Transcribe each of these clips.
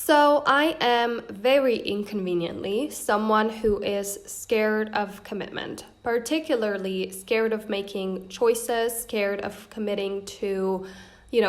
So I am very inconveniently someone who is scared of commitment, particularly scared of making choices, scared of committing to,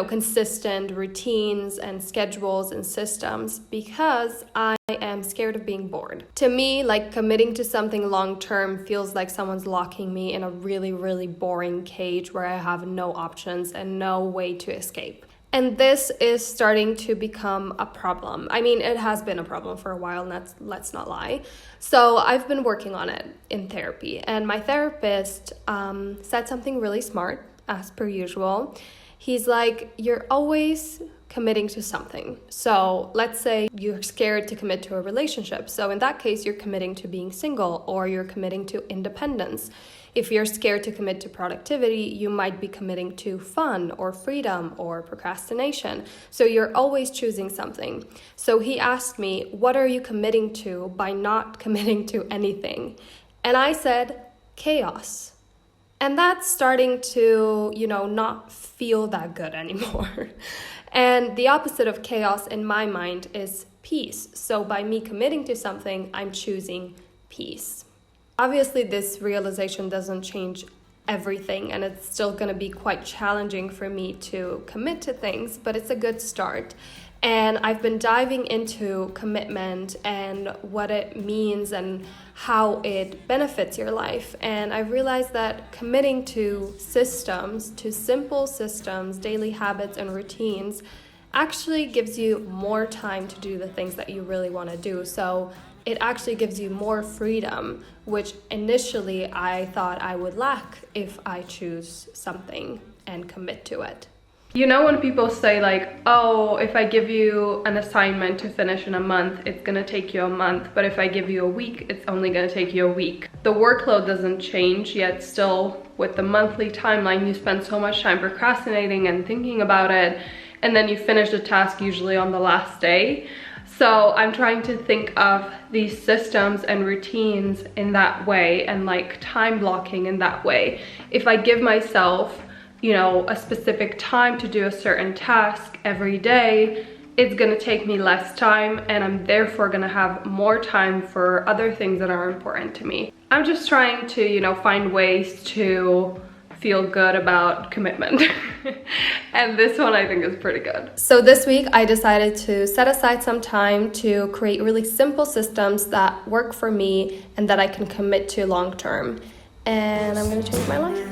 consistent routines and schedules and systems because I am scared of being bored. To me, like committing to something long term feels like someone's locking me in a really, really boring cage where I have no options and no way to escape. And this is starting to become a problem. I mean, it has been a problem for a while, and let's not lie. So I've been working on it in therapy, and my therapist said something really smart, as per usual. He's like, you're always committing to something. So let's say you're scared to commit to a relationship. So in that case, you're committing to being single, or you're committing to independence. If you're scared to commit to productivity, you might be committing to fun or freedom or procrastination. So you're always choosing something. So he asked me, what are you committing to by not committing to anything? And I said, chaos. And that's starting to, not feel that good anymore. And the opposite of chaos in my mind is peace. So by me committing to something, I'm choosing peace. Obviously, this realization doesn't change everything, and it's still going to be quite challenging for me to commit to things, but it's a good start. And I've been diving into commitment and what it means and how it benefits your life. And I realized that committing to systems, to simple systems, daily habits and routines, actually gives you more time to do the things that you really want to do. So it actually gives you more freedom, which initially I thought I would lack if I choose something and commit to it. When people say like, oh, if I give you an assignment to finish in a month, it's gonna take you a month, but if I give you a week, it's only gonna take you a week. The workload doesn't change, yet still with the monthly timeline, you spend so much time procrastinating and thinking about it, and then you finish the task usually on the last day. So I'm trying to think of these systems and routines in that way, and like time blocking in that way. If I give myself a specific time to do a certain task every day, it's gonna take me less time, and I'm therefore gonna have more time for other things that are important to me. I'm just trying to, find ways to feel good about commitment. And this one I think is pretty good. So this week I decided to set aside some time to create really simple systems that work for me and that I can commit to long term. And I'm gonna change my life.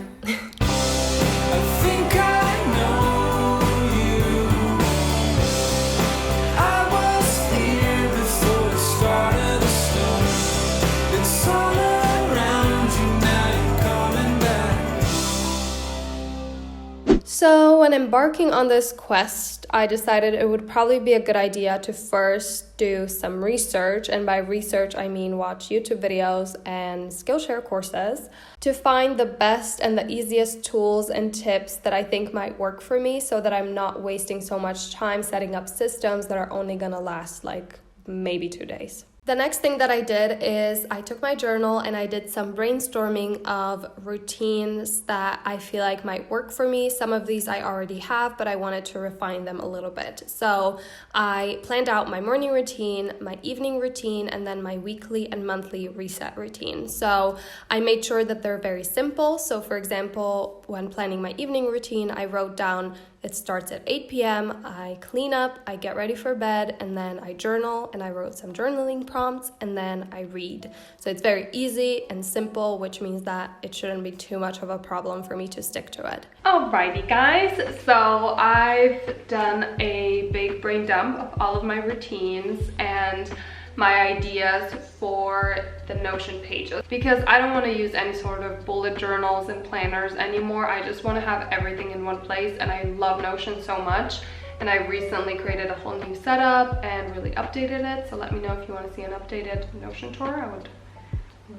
So when embarking on this quest, I decided it would probably be a good idea to first do some research, and by research I mean watch YouTube videos and Skillshare courses to find the best and the easiest tools and tips that I think might work for me, so that I'm not wasting so much time setting up systems that are only gonna last like maybe 2 days. The next thing that I did is I took my journal and I did some brainstorming of routines that I feel like might work for me. Some of these I already have, but I wanted to refine them a little bit. So I planned out my morning routine, my evening routine, and then my weekly and monthly reset routine. So I made sure that they're very simple. So for example, when planning my evening routine, I wrote down it starts at 8 p.m., I clean up, I get ready for bed, and then I journal, and I wrote some journaling prompts, and then I read. So it's very easy and simple, which means that it shouldn't be too much of a problem for me to stick to it. Alrighty guys, so I've done a big brain dump of all of my routines and my ideas for the Notion pages, because I don't want to use any sort of bullet journals and planners anymore. I just want to have everything in one place, and I love Notion so much, and I recently created a whole new setup and really updated it. So let me know if you want to see an updated Notion tour. I would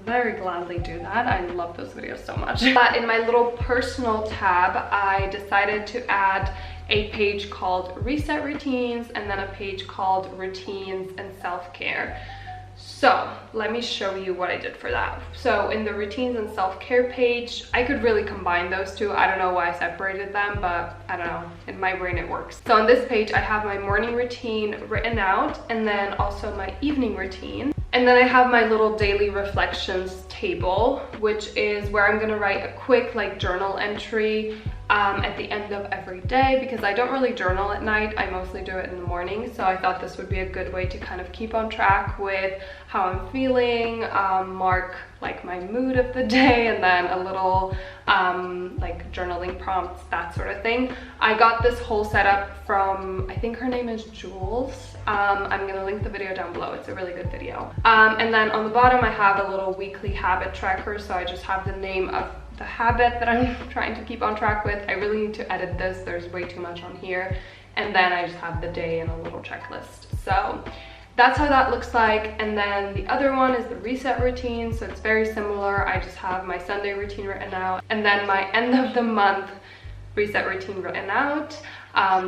very gladly do that. I love those videos so much. But in my little personal tab, I decided to add a page called Reset Routines and then a page called Routines and Self-Care. So let me show you what I did for that. So in the routines and self-care page, I could really combine those two. I don't know why I separated them, but I don't know, in my brain it works. So on this page, I have my morning routine written out, and then also my evening routine. And then I have my little daily reflections table, which is where I'm gonna write a quick like journal entry at the end of every day, because I don't really journal at night. I mostly do it in the morning. So I thought this would be a good way to kind of keep on track with how I'm feeling, mark like my mood of the day, and then a little like journaling prompts, that sort of thing. I got this whole setup from, I think her name is Jules. I'm gonna link the video down below. It's a really good video. And then on the bottom, I have a little weekly habit tracker. So I just have the name of the habit that I'm trying to keep on track with. I really need to edit this. There's way too much on here. And then I just have the day and a little checklist. So that's how that looks like. And then the other one is the reset routine. So it's very similar. I just have my Sunday routine written out, and then my end of the month reset routine written out,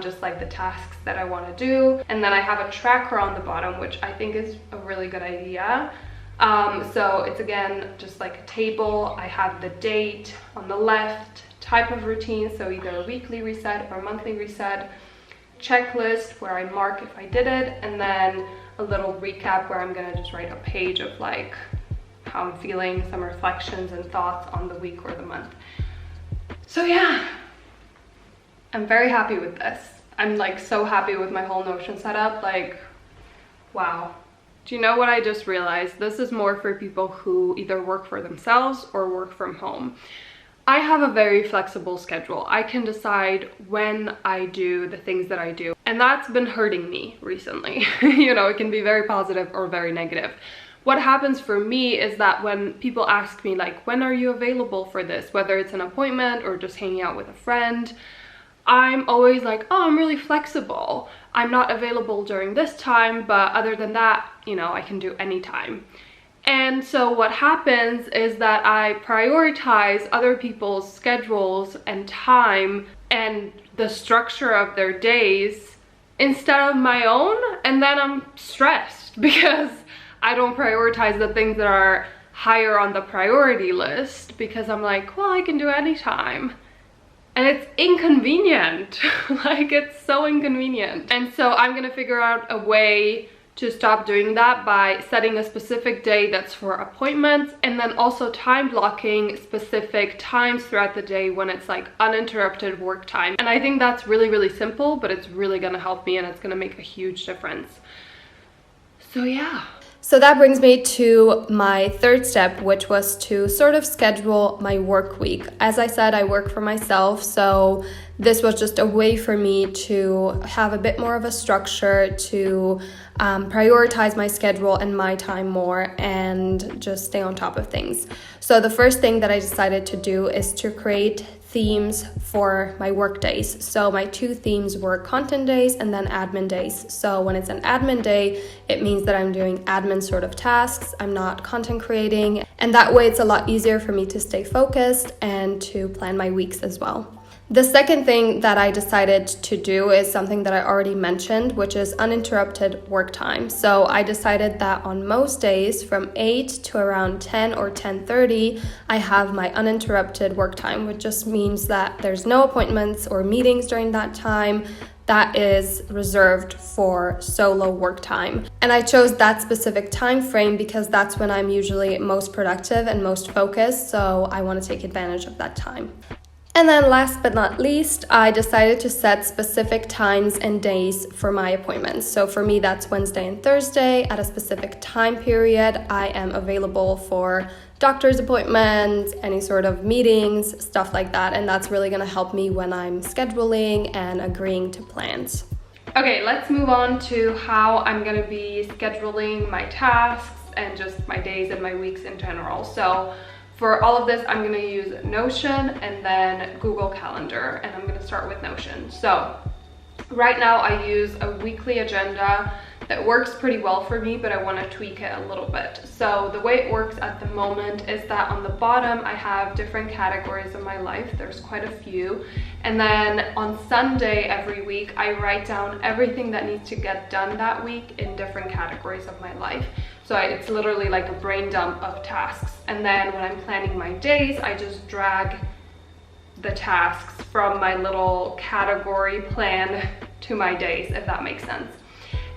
just like the tasks that I want to do. And then I have a tracker on the bottom, which I think is a really good idea. So it's again just like a table. I have the date on the left, type of routine, so either a weekly reset or a monthly reset, checklist where I mark if I did it, and then a little recap where I'm gonna just write a page of like how I'm feeling, some reflections and thoughts on the week or the month. So yeah, I'm very happy with this. I'm like so happy with my whole Notion setup. Like, wow. Do you know what I just realized? This is more for people who either work for themselves or work from home. I have a very flexible schedule. I can decide when I do the things that I do, and that's been hurting me recently. You know, it can be very positive or very negative. What happens for me is that when people ask me like, when are you available for this? Whether it's an appointment or just hanging out with a friend, I'm always like, oh, I'm really flexible. I'm not available during this time, but other than that, you know, I can do any time. And so what happens is that I prioritize other people's schedules and time and the structure of their days instead of my own. And then I'm stressed because I don't prioritize the things that are higher on the priority list, because I'm like, well, I can do any time. And it's inconvenient. Like, it's so inconvenient. And so I'm gonna figure out a way to stop doing that by setting a specific day that's for appointments, and then also time blocking specific times throughout the day when it's like uninterrupted work time. And I think that's really, really simple, but it's really gonna help me, and it's gonna make a huge difference. So yeah. So that brings me to my third step, which was to sort of schedule my work week. As I said, I work for myself, so this was just a way for me to have a bit more of a structure, to prioritize my schedule and my time more, and just stay on top of things. So the first thing that I decided to do is to create themes for my work days. So my two themes were content days and then admin days. So when it's an admin day, it means that I'm doing admin sort of tasks. I'm not content creating. And that way it's a lot easier for me to stay focused and to plan my weeks as well. The second thing that I decided to do is something that I already mentioned, which is uninterrupted work time. So I decided that on most days from 8 to around 10 or 10:30, I have my uninterrupted work time, which just means that there's no appointments or meetings during that time. That is reserved for solo work time. And I chose that specific time frame because that's when I'm usually most productive and most focused, so I want to take advantage of that time. And then last but not least, I decided to set specific times and days for my appointments. So for me, that's Wednesday and Thursday. At a specific time period, I am available for doctor's appointments, any sort of meetings, stuff like that. And that's really gonna help me when I'm scheduling and agreeing to plans. Okay, let's move on to how I'm gonna be scheduling my tasks and just my days and my weeks in general. So for all of this, I'm gonna use Notion and then Google Calendar, and I'm gonna start with Notion. So right now I use a weekly agenda It works pretty well for me, but I want to tweak it a little bit. So the way it works at the moment is that on the bottom I have different categories of my life. There's quite a few. And then on Sunday every week, I write down everything that needs to get done that week in different categories of my life. So it's literally like a brain dump of tasks. And then when I'm planning my days, I just drag the tasks from my little category plan to my days, if that makes sense.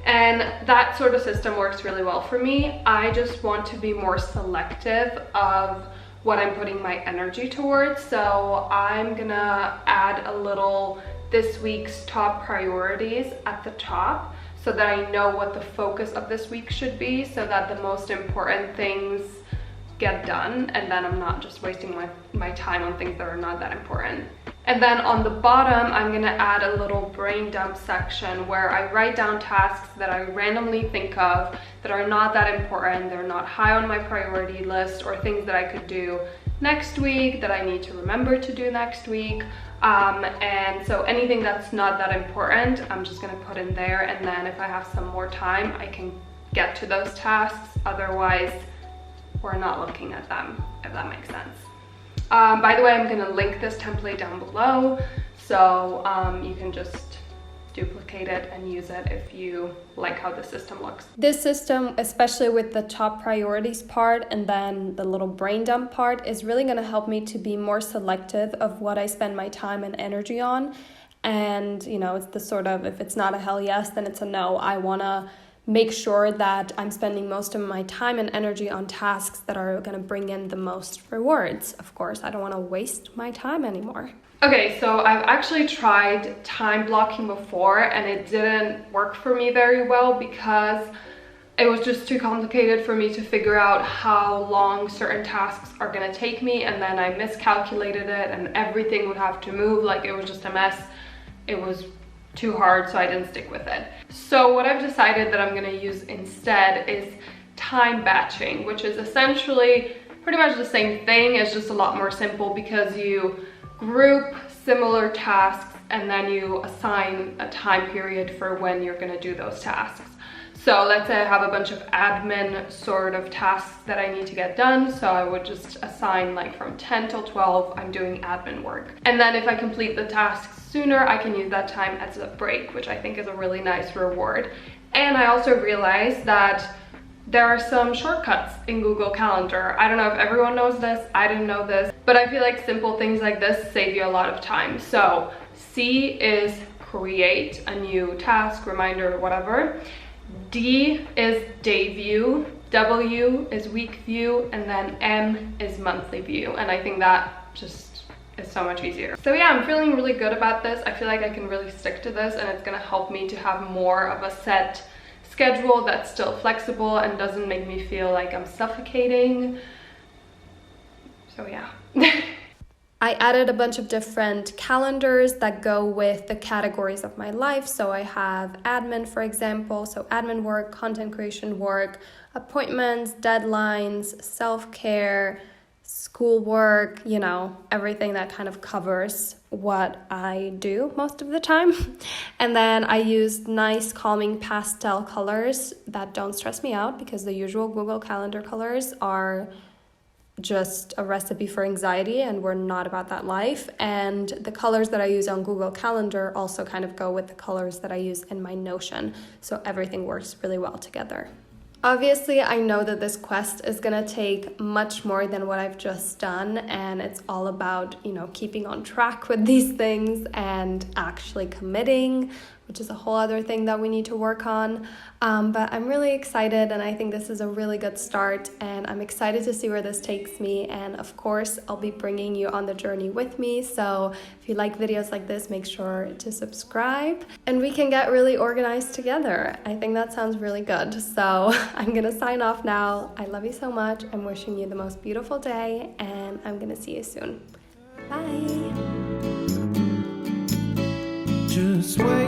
And that sort of system works really well for me. I just want to be more selective of what I'm putting my energy towards. So I'm gonna add a little this week's top priorities at the top, so that I know what the focus of this week should be, so that the most important things get done, and then I'm not just wasting my time on things that are not that important. And then on the bottom, I'm gonna add a little brain dump section where I write down tasks that I randomly think of that are not that important, they're not high on my priority list, or things that I could do next week that I need to remember to do next week. And so anything that's not that important, I'm just gonna put in there, and then if I have some more time, I can get to those tasks. Otherwise, we're not looking at them, if that makes sense. By the way, I'm gonna link this template down below, so you can just duplicate it and use it if you like how the system looks. This system, especially with the top priorities part and then the little brain dump part, is really going to help me to be more selective of what I spend my time and energy on. And, you know, it's the sort of, if it's not a hell yes, then it's a no. I want to make sure that I'm spending most of my time and energy on tasks that are going to bring in the most rewards. Of course, I don't want to waste my time anymore. Okay, so I've actually tried time blocking before, and it didn't work for me very well because it was just too complicated for me to figure out how long certain tasks are gonna take me, and then I miscalculated it and everything would have to move. Like, it was just a mess. It was too hard, so I didn't stick with it. So what I've decided that I'm gonna use instead is time batching, which is essentially pretty much the same thing. It's just a lot more simple because you group similar tasks and then you assign a time period for when you're going to do those tasks. So let's say I have a bunch of admin sort of tasks that I need to get done, so I would just assign like from 10 till 12 I'm doing admin work. And then if I complete the tasks sooner, I can use that time as a break, which I think is a really nice reward. And I also realized that there are some shortcuts in Google Calendar. I don't know if everyone knows this, I didn't know this, but I feel like simple things like this save you a lot of time. So C is create a new task, reminder, whatever. D is day view, W is week view, and then M is monthly view. And I think that just is so much easier. So yeah, I'm feeling really good about this. I feel like I can really stick to this, and it's gonna help me to have more of a set schedule that's still flexible and doesn't make me feel like I'm suffocating. So yeah. I added a bunch of different calendars that go with the categories of my life. So I have admin, for example, so admin work, content creation work, appointments, deadlines, self-care, schoolwork, you know, everything that kind of covers what I do most of the time. And then I use nice calming pastel colors that don't stress me out, because the usual Google Calendar colors are just a recipe for anxiety, and we're not about that life. And the colors that I use on Google Calendar also kind of go with the colors that I use in my Notion, so everything works really well together. Obviously, I know that this quest is gonna take much more than what I've just done, and it's all about, you know, keeping on track with these things and actually committing, which is a whole other thing that we need to work on. But I'm really excited, and I think this is a really good start, and I'm excited to see where this takes me. And of course, I'll be bringing you on the journey with me. So if you like videos like this, make sure to subscribe, and we can get really organized together. I think that sounds really good. So I'm gonna sign off now. I love you so much. I'm wishing you the most beautiful day, and I'm gonna see you soon. Bye. Just wait.